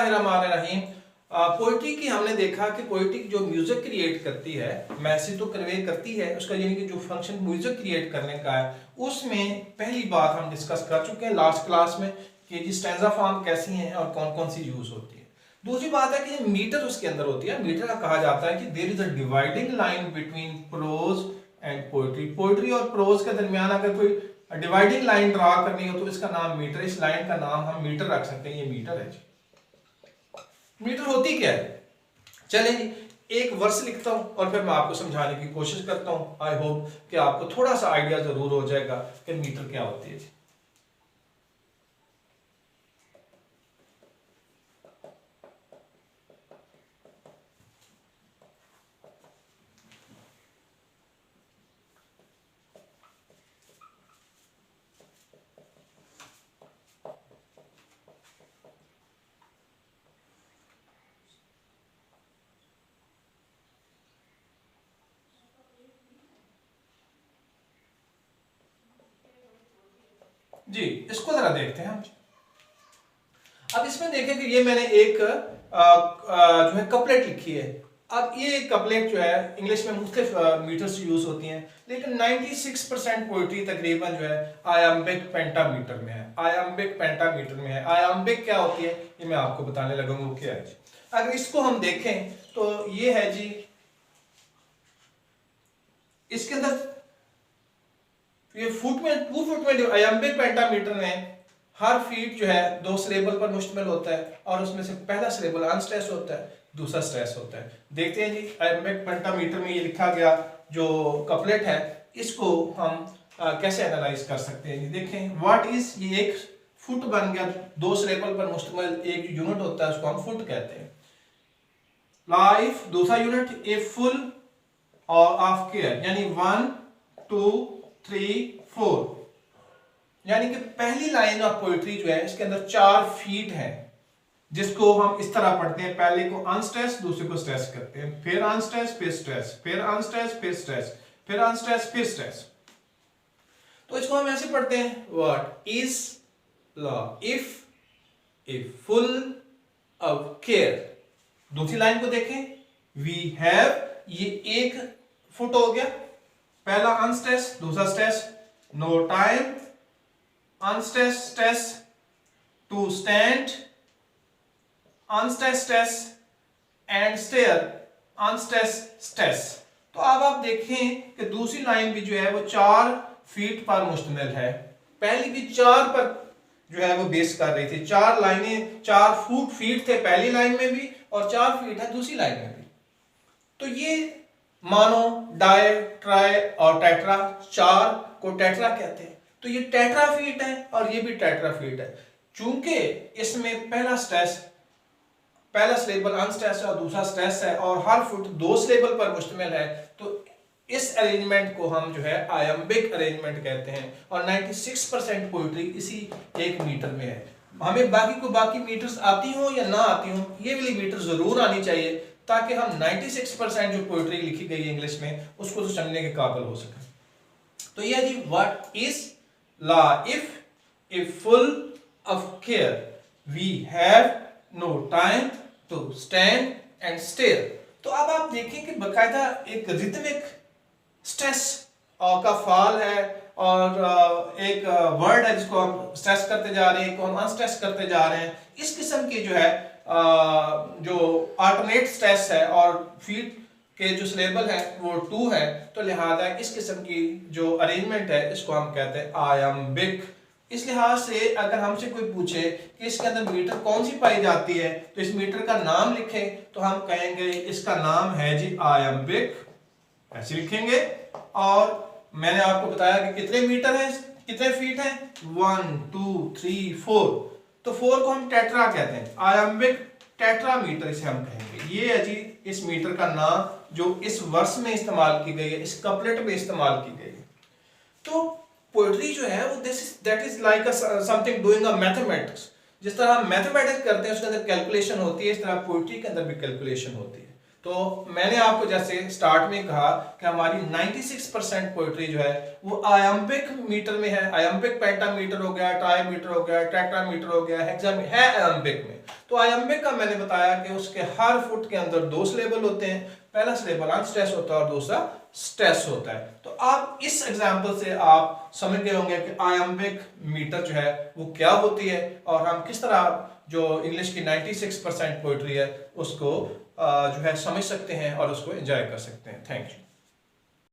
रहीम। Poetry की हमने देखा कि पोइट्री जो म्यूजिक क्रिएट करती है, मैसेज तो कन्वे करती है, उसका यानी कि जो फंक्शन म्यूजिक क्रिएट करने का है, उसमें पहली बात हम डिस्कस कर चुके हैं लास्ट क्लास में कि जी स्टैंजा फॉर्म कैसी हैं और कौन कौन सी यूज होती है। दूसरी बात है कि मीटर उसके अंदर होती है। मीटर का कहा जाता है कि there is a dividing line between prose and poetry. Poetry और प्रोज के दरमियान अगर कोई डिवाइडिंग लाइन ड्रा करनी हो तो इसका नाम मीटर, इस लाइन का नाम हम मीटर रख सकते हैं। ये मीटर है जी। मीटर होती क्या है, चलें जी एक वर्स लिखता हूं और फिर मैं आपको समझाने की कोशिश करता हूं। आई होप कि आपको थोड़ा सा आइडिया जरूर हो जाएगा कि मीटर क्या होती है जी। जी इसको जरा देखते हैं हम। अब इसमें देखें कि ये मैंने एक जो है कपलेट लिखी है। अब ये कपलेट जो है इंग्लिश में मुख्तलिफ मीटर्स यूज होती हैं, लेकिन 96% पोइट्री तकरीबन जो है आयाम्बिक पेंटामीटर में है। आयाम्बिक पेंटामीटर में है। आयाम्बिक क्या होती है ये मैं आपको बताने लगा हूं क्या है जी। अगर इसको हम देखें तो ये है जी, इसके अंदर ये फुट में 2 फुट में आयाम्बिक पेंटामीटर में हर फीट जो है 2 सिलेबल पर मुश्तमिल होता है और उसमें से पहला सिलेबल अनस्ट्रेस होता है, दूसरा स्ट्रेस होता है। देखते हैं जी आयाम्बिक पेंटामीटर में ये लिखा गया जो कपलेट है, इसको हम कैसे एनालाइज कर सकते हैं। देखें व्हाट इज, ये एक फुट बन गया, 2 सिलेबल पर मुश्तमिल एक यूनिट होता है, उसको हम फुट कहते हैं। लाइफ दूसरा यूनिट, ए फुल और ऑफ केयर, यानी 1 2 3 4, यानी कि पहली लाइन ऑफ पोइट्री जो है इसके अंदर 4 फीट है, जिसको हम इस तरह पढ़ते हैं। पहले को अनस्ट्रेस, दूसरे को स्ट्रेस करते हैं, फिर अनस्ट्रेस फिर स्ट्रेस, फिर अनस्ट्रेस फिर स्ट्रेस, फिर अनस्ट्रेस फिर स्ट्रेस। तो इसको हम ऐसे पढ़ते हैं, what is law if a full of care. दूसरी लाइन को देखें, वी हैव, ये 1 फुट हो गया, पहला अनस्ट्रेस दूसरा stress, no time unstress stress, to stand unstress stress and stair unstress stress. तो अब आप देखें कि दूसरी लाइन भी जो है वो 4 फीट पर मुश्तमिल है, पहली भी 4 पर जो है वो बेस कर रही थी। 4 लाइनें 4 फीट थे पहली लाइन में भी और 4 फीट है दूसरी लाइन में भी। तो ये मानो डाई ट्राई और टेट्रा, 4 को टेट्रा कहते हैं। तो ये टेट्रा फीट है और ये भी टेट्रा फीट है। चूंकि इसमें पहला सिलेबल अनस्ट्रेस है और दूसरा स्ट्रेस है और हर फुट 2 सिलेबल पर मुश्तमिल है, तो इस अरेंजमेंट को हम जो है आयम्बिक अरेंजमेंट कहते हैं। और 96% पोइट्री इसी 1 मीटर में है। हमें बाकी मीटर्स आती हो या ना आती हो, ये वाली मीटर जरूर आनी चाहिए ताकि हम 96% जो पोइट्री लिखी गई है इंग्लिश में उसको तो समझने के काबिल हो सके। तो ये जी what is law if a full of care, we have no time to stand and stare. तो अब आप देखें कि बकायदा एक रिदमिक स्ट्रेस का फॉल है और एक वर्ड है जिसको हम स्ट्रेस करते जा रहे हैं, को हम अनस्ट्रेस करते जा रहे हैं। इस किस्म की जो है जो अल्टरनेट स्ट्रेस है और फीट के जो सिलेबल है वो 2 है, तो लिहाजा इस किस्म की जो अरेंजमेंट है इसको हम कहते हैं आयम्बिक। इस लिहाज से अगर हमसे कोई पूछे कि इसके अंदर मीटर कौन सी पाई जाती है तो इस मीटर का नाम लिखें, तो हम कहेंगे इसका नाम है जी आयम्बिक, ऐसे लिखेंगे। और मैंने आपको बताया कि कितने मीटर हैं, कितने फीट हैं, 1 2 3 4। तो 4 को हम टेट्रा कहते हैं, आयम्बिक टेट्रामीटर इसे हम कहेंगे। ये है जी इस मीटर का नाम जो इस वर्स में इस्तेमाल की गई है, इस कपलेट में इस्तेमाल की गई है। तो पोएट्री जो है वो that is like something doing a mathematics. जिस तरह हम मैथमेटिक्स करते हैं उसके अंदर कैलकुलेशन होती है, इस तरह पोएट्री के अंदर भी कैलकुलेशन होती है। तो मैंने आपको जैसे स्टार्ट में कहा कि हमारी 96% पोइट्री जो है वो आयम्बिक मीटर में है। आयम्बिक पेंटामीटर हो गया, ट्राईमीटर हो गया, टेट्रामीटर हो गया, हेक्सामीटर है आयम्बिक में। तो आयम्बिक का मैंने बताया कि उसके हर फुट के अंदर 2 सिलेबल होते हैं, पहला सिलेबल अनस्ट्रेस होता है और दूसरा स्ट्रेस होता है। तो आप इस एग्जांपल से आप समझ गए होंगे कि आयम्बिक मीटर जो है वो क्या होती है और हम किस तरह जो इंग्लिश की 96% पोइट्री है उसको जो है समझ सकते हैं और उसको एंजॉय कर सकते हैं। Thank you.